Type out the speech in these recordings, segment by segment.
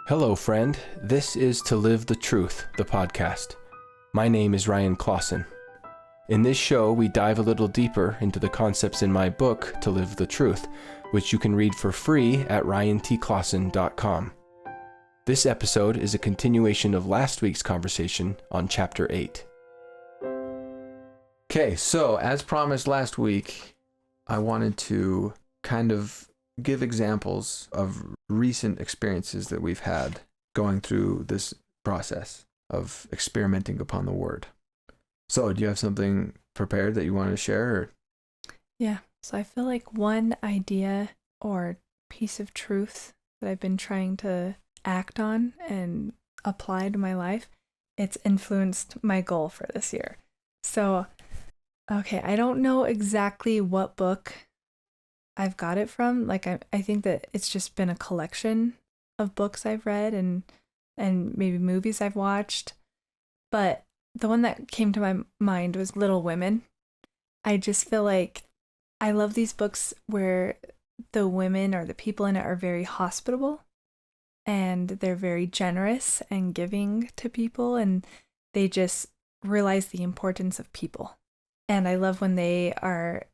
Hello, friend. This is To Live the Truth, the podcast. My name is Ryan Clawson. In this show, we dive a little deeper into the concepts in my book, To Live the Truth, which you can read for free at ryantclawson.com. This episode is a continuation of last week's conversation on Chapter 8. Okay, so as promised last week, I wanted to kind of give examples of recent experiences that we've had going through this process of experimenting upon the word. So, do you have something prepared that you want to share? Or? Yeah, so I feel like one idea or piece of truth that I've been trying to act on and apply to my life, it's influenced my goal for this year. So, okay, I don't know exactly what book I've got it from. Like I think that it's just been a collection of books I've read and maybe movies I've watched. But the one that came to my mind was Little Women. I just feel like I love these books where the women or the people in it are very hospitable and they're very generous and giving to people, and they just realize the importance of people. And I love when they are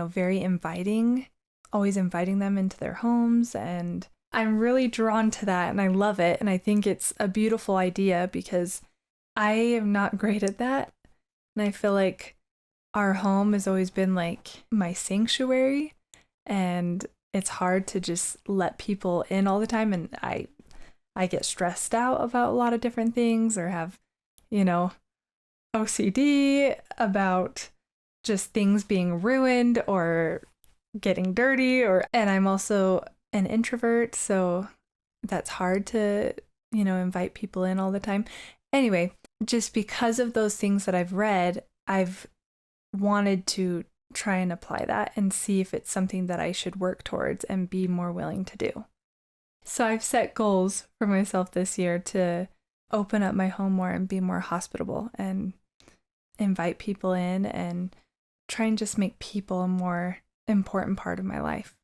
very inviting, always inviting them into their homes. And I'm really drawn to that and I love it. And I think it's a beautiful idea because I am not great at that. And I feel like our home has always been like my sanctuary, and it's hard to just let people in all the time. And I get stressed out about a lot of different things, or have, OCD about just things being ruined or getting dirty, and I'm also an introvert, so that's hard to, invite people in all the time. Anyway, just because of those things that I've read, I've wanted to try and apply that and see if it's something that I should work towards and be more willing to do. So I've set goals for myself this year to open up my home more and be more hospitable and invite people in and try and just make people a more important part of my life.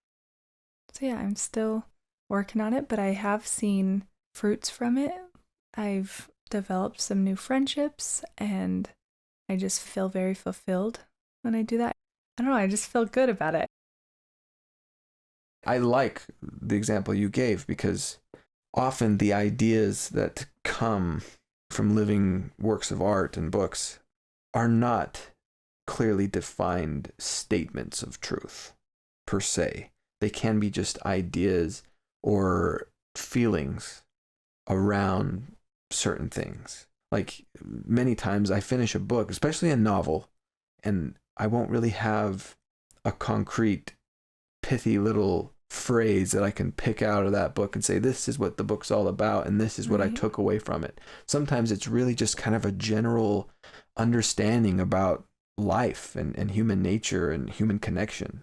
So yeah, I'm still working on it, but I have seen fruits from it. I've developed some new friendships and I just feel very fulfilled when I do that. I don't know, I just feel good about it. I like the example you gave because often the ideas that come from living works of art and books are not clearly defined statements of truth per se. They can be just ideas or feelings around certain things. Like many times I finish a book, especially a novel, and I won't really have a concrete, pithy little phrase that I can pick out of that book and say, this is what the book's all about and this is what I took away from it. Sometimes it's really just kind of a general understanding about life and human nature and human connection.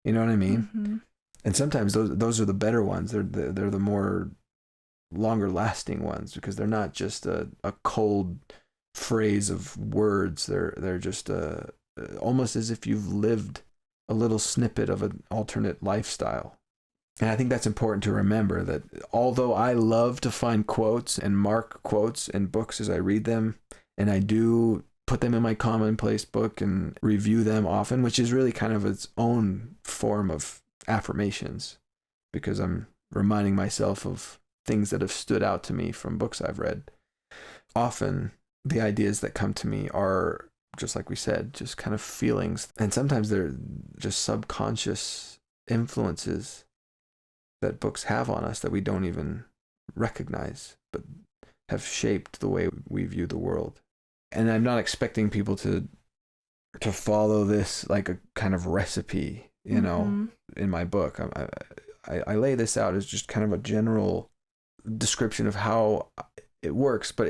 You know what I mean? Mm-hmm. And sometimes those are the better ones. They're the more longer lasting ones because they're not just a cold phrase of words. They're just almost as if you've lived a little snippet of an alternate lifestyle. And I think that's important to remember, that although I love to find quotes and mark quotes in books as I read them, and I do put them in my commonplace book and review them often, which is really kind of its own form of affirmations, because I'm reminding myself of things that have stood out to me from books I've read. Often the ideas that come to me are, just like we said, just kind of feelings. And sometimes they're just subconscious influences that books have on us that we don't even recognize, but have shaped the way we view the world. And I'm not expecting people to follow this like a kind of recipe, in my book. I lay this out as just kind of a general description of how it works, but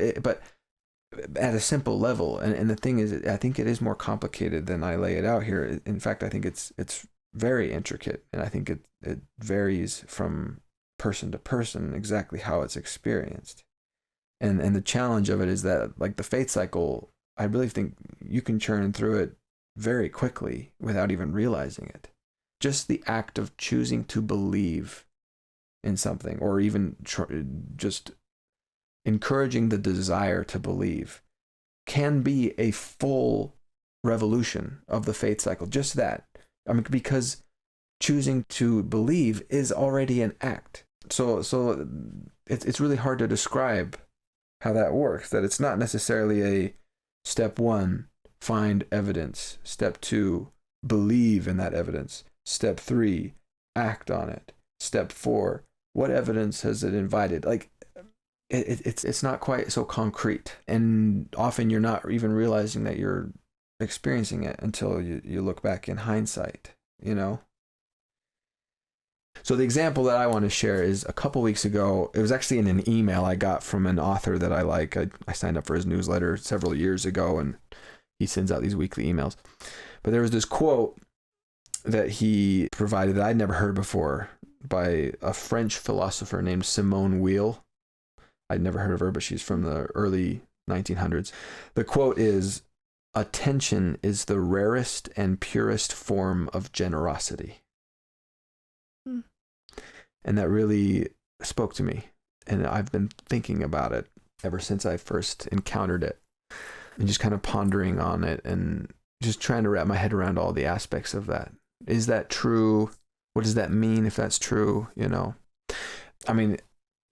at a simple level. And the thing is, I think it is more complicated than I lay it out here. In fact, I think it's very intricate, and I think it varies from person to person exactly how it's experienced. And the challenge of it is that, like the faith cycle, I really think you can churn through it very quickly without even realizing it. Just the act of choosing to believe in something, or even just encouraging the desire to believe, can be a full revolution of the faith cycle. Just that. I mean, because choosing to believe is already an act. So it's really hard to describe how that works. That it's not necessarily a step one, find evidence. Step two, believe in that evidence. Step three, act on it. Step four, what evidence has it invited? Like, it's not quite so concrete, and often you're not even realizing that you're experiencing it until you look back in hindsight, you know? So the example that I want to share is a couple weeks ago. It was actually in an email I got from an author that I like. I signed up for his newsletter several years ago, and he sends out these weekly emails. But there was this quote that he provided that I'd never heard before by a French philosopher named Simone Weil. I'd never heard of her, but she's from the early 1900s. The quote is, "Attention is the rarest and purest form of generosity." And that really spoke to me. And I've been thinking about it ever since I first encountered it, and just kind of pondering on it and just trying to wrap my head around all the aspects of that. Is that true? What does that mean if that's true? You know, I mean,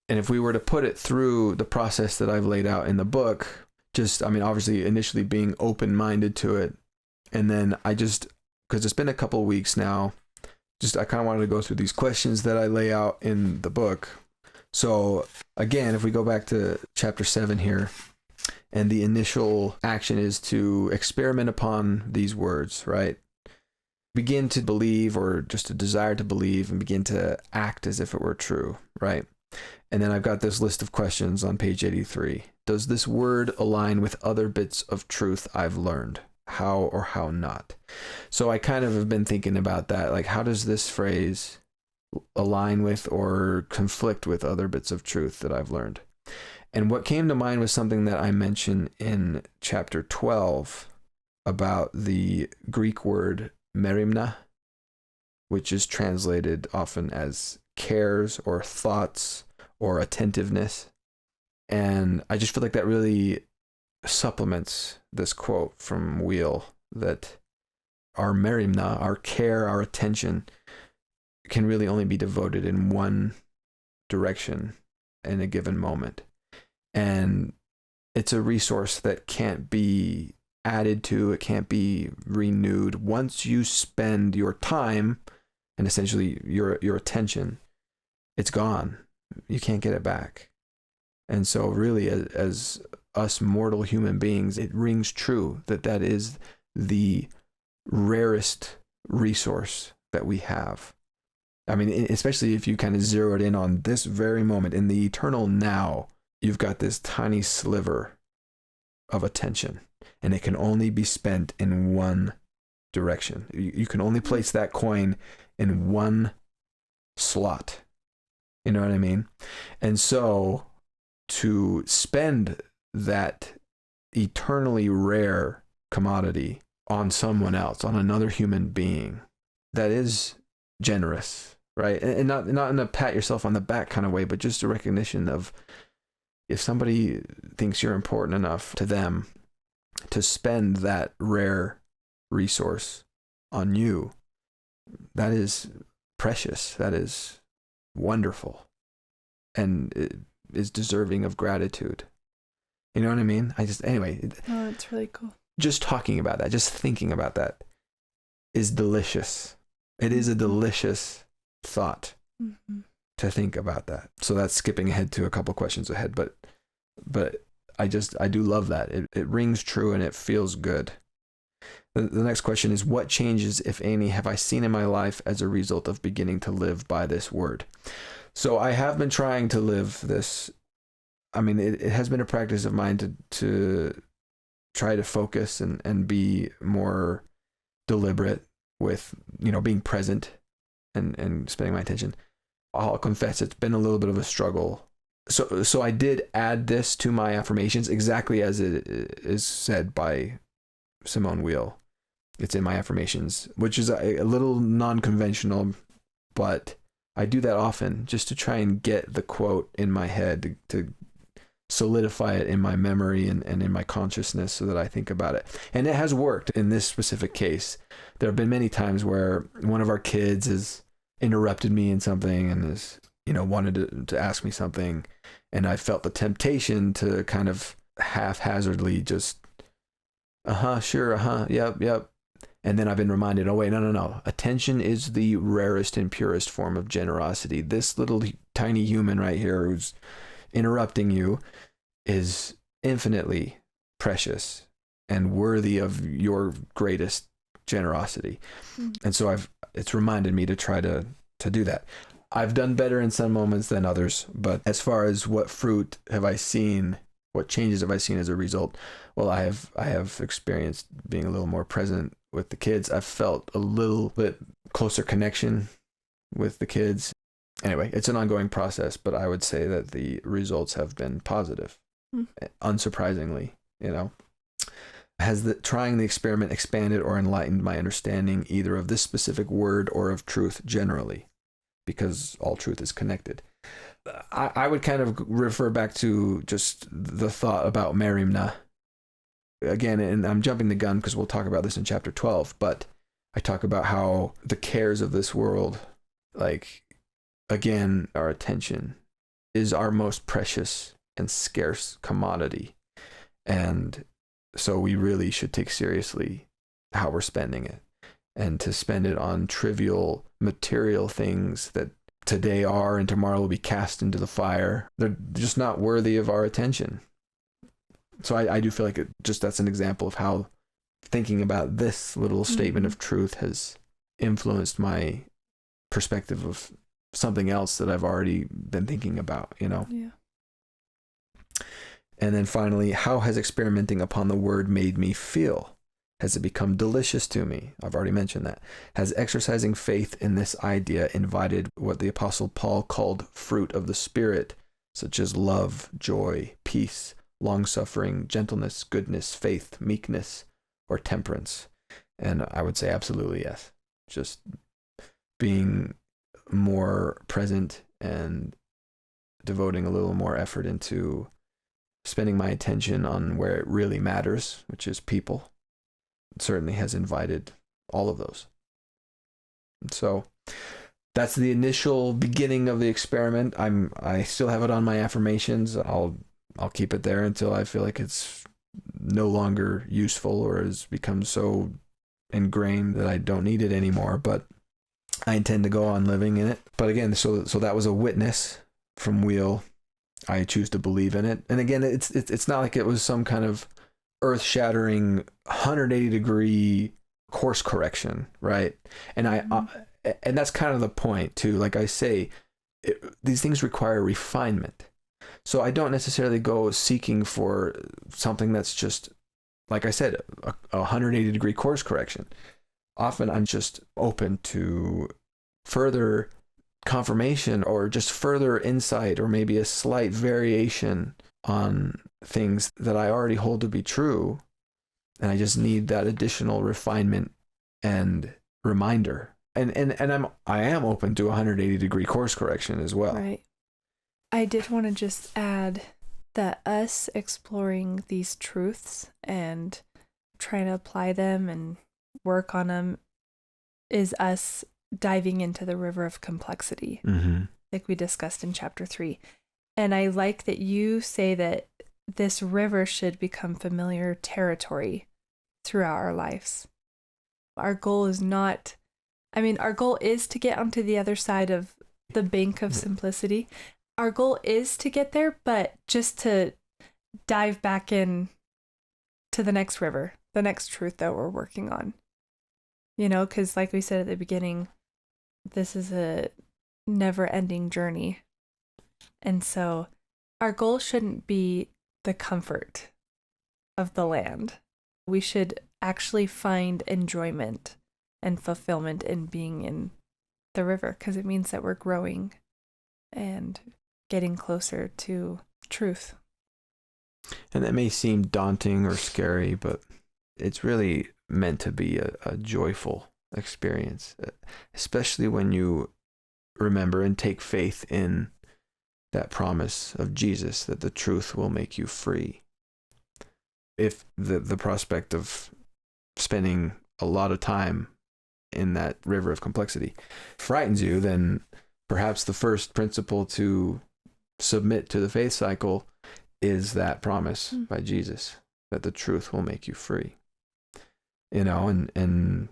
and if we were to put it through the process that I've laid out in the book, obviously initially being open-minded to it. And then because it's been a couple of weeks now, I kind of wanted to go through these questions that I lay out in the book. So again, if we go back to chapter 7 here, and the initial action is to experiment upon these words, right? Begin to believe, or just a desire to believe, and begin to act as if it were true, right? And then I've got this list of questions on page 83. Does this word align with other bits of truth I've learned? How or how not? So I kind of have been thinking about that. Like, how does this phrase align with or conflict with other bits of truth that I've learned? And what came to mind was something that I mentioned in chapter 12 about the Greek word merimna, which is translated often as cares or thoughts or attentiveness. And I just feel like that really supplements this quote from Weil, that our merimna, our care, our attention, can really only be devoted in one direction in a given moment. And it's a resource that can't be added to, it can't be renewed. Once you spend your time and essentially your attention, it's gone. You can't get it back. And so really, as us mortal human beings, it rings true that is the rarest resource that we have. I mean, especially if you kind of zeroed in on this very moment, in the eternal now, you've got this tiny sliver of attention, and it can only be spent in one direction. You can only place that coin in one slot. You know what I mean? And so to spend that eternally rare commodity on someone else, on another human being, that is generous, right? And not in a pat yourself on the back kind of way, but just a recognition of, if somebody thinks you're important enough to them to spend that rare resource on you, that is precious, that is wonderful, and it is deserving of gratitude. You know what I mean? Oh, it's really cool. Just talking about that, just thinking about that is delicious. It is a delicious thought to think about that. So that's skipping ahead to a couple questions ahead, but I do love that. It rings true and it feels good. The next question is, what changes, if any, have I seen in my life as a result of beginning to live by this word? So I have been trying to live this. I mean, it has been a practice of mine to try to focus and be more deliberate with, being present and spending my attention. I'll confess, it's been a little bit of a struggle. So I did add this to my affirmations exactly as it is said by Simone Weil. It's in my affirmations, which is a little non-conventional, but I do that often just to try and get the quote in my head, to solidify it in my memory and in my consciousness so that I think about it. And it has worked in this specific case. There have been many times where one of our kids has interrupted me in something and has, wanted to ask me something. And I felt the temptation to kind of haphazardly just, sure, yep. And then I've been reminded, oh, wait, no. Attention is the rarest and purest form of generosity. This little tiny human right here who's interrupting you is infinitely precious and worthy of your greatest generosity. And so it's reminded me to try to do that. I've done better in some moments than others, but as far as what fruit have I seen, what changes have I seen as a result? Well, I have experienced being a little more present with the kids. I've felt a little bit closer connection with the kids. Anyway, it's an ongoing process, but I would say that the results have been positive. Unsurprisingly, Has trying the experiment expanded or enlightened my understanding either of this specific word or of truth generally? Because all truth is connected. I would kind of refer back to just the thought about Merimna. Again, and I'm jumping the gun because we'll talk about this in chapter 12, but I talk about how the cares of this world, again, our attention is our most precious and scarce commodity. And so we really should take seriously how we're spending it, and to spend it on trivial material things that today are and tomorrow will be cast into the fire. They're just not worthy of our attention. So I do feel like that's an example of how thinking about this little statement of truth has influenced my perspective of something else that I've already been thinking about, Yeah. And then finally, how has experimenting upon the word made me feel? Has it become delicious to me? I've already mentioned that. Has exercising faith in this idea invited what the Apostle Paul called fruit of the Spirit, such as love, joy, peace, long-suffering, gentleness, goodness, faith, meekness, or temperance? And I would say absolutely yes. Just being more present and devoting a little more effort into spending my attention on where it really matters, which is people, certainly has invited all of those. So that's the initial beginning of the experiment. I still have it on my affirmations. I'll keep it there until I feel like it's no longer useful or has become so ingrained that I don't need it anymore. But I intend to go on living in it. But again, so that was a witness from Wheel. I choose to believe in it. And again, it's not like it was some kind of earth-shattering 180-degree course correction, right? And and that's kind of the point too. Like I say, these things require refinement. So I don't necessarily go seeking for something that's just, like I said, a 180-degree course correction. Often I'm just open to further confirmation or just further insight or maybe a slight variation on things that I already hold to be true. And I just need that additional refinement and reminder. And I am open to a 180-degree course correction as well. Right. I did want to just add that us exploring these truths and trying to apply them and work on them is us diving into the river of complexity, like we discussed in chapter 3. And I like that you say that this river should become familiar territory throughout our lives. Our goal is our goal is to get onto the other side of the bank of simplicity. Our goal is to get there, but just to dive back in to the next river, the next truth that we're working on. Because like we said at the beginning, this is a never-ending journey. And so our goal shouldn't be the comfort of the land. We should actually find enjoyment and fulfillment in being in the river, because it means that we're growing and getting closer to truth. And that may seem daunting or scary, but it's really meant to be a joyful experience, especially when you remember and take faith in that promise of Jesus that the truth will make you free. If the prospect of spending a lot of time in that river of complexity frightens you, then perhaps the first principle to submit to the faith cycle is that promise by Jesus that the truth will make you free. And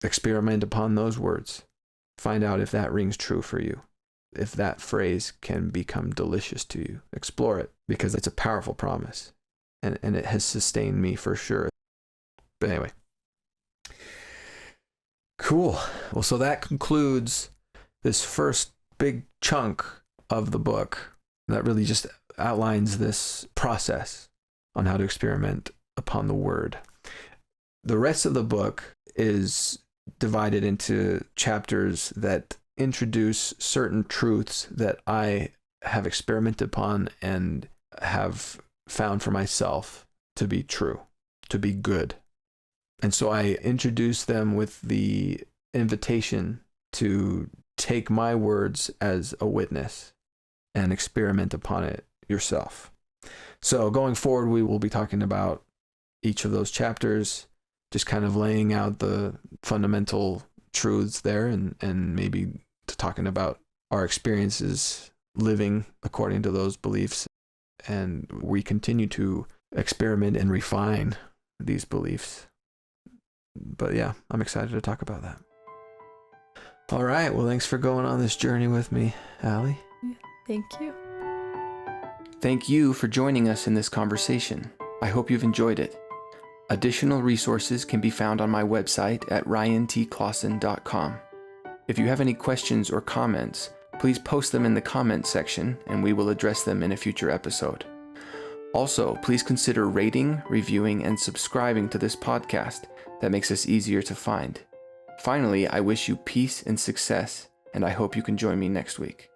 experiment upon those words. Find out if that rings true for you. If that phrase can become delicious to you. Explore it, because it's a powerful promise. And it has sustained me for sure. But anyway. Cool. Well, so that concludes this first big chunk of the book that really just outlines this process on how to experiment upon the word. The rest of the book is divided into chapters that introduce certain truths that I have experimented upon and have found for myself to be true, to be good. And so I introduce them with the invitation to take my words as a witness and experiment upon it yourself. So going forward, we will be talking about each of those chapters, just kind of laying out the fundamental truths there, and maybe talking about our experiences living according to those beliefs. And we continue to experiment and refine these beliefs. But yeah, I'm excited to talk about that. All right. Well, thanks for going on this journey with me, Allie. Thank you. Thank you for joining us in this conversation. I hope you've enjoyed it. Additional resources can be found on my website at ryantclawson.com. If you have any questions or comments, please post them in the comments section and we will address them in a future episode. Also, please consider rating, reviewing, and subscribing to this podcast. That makes us easier to find. Finally, I wish you peace and success, and I hope you can join me next week.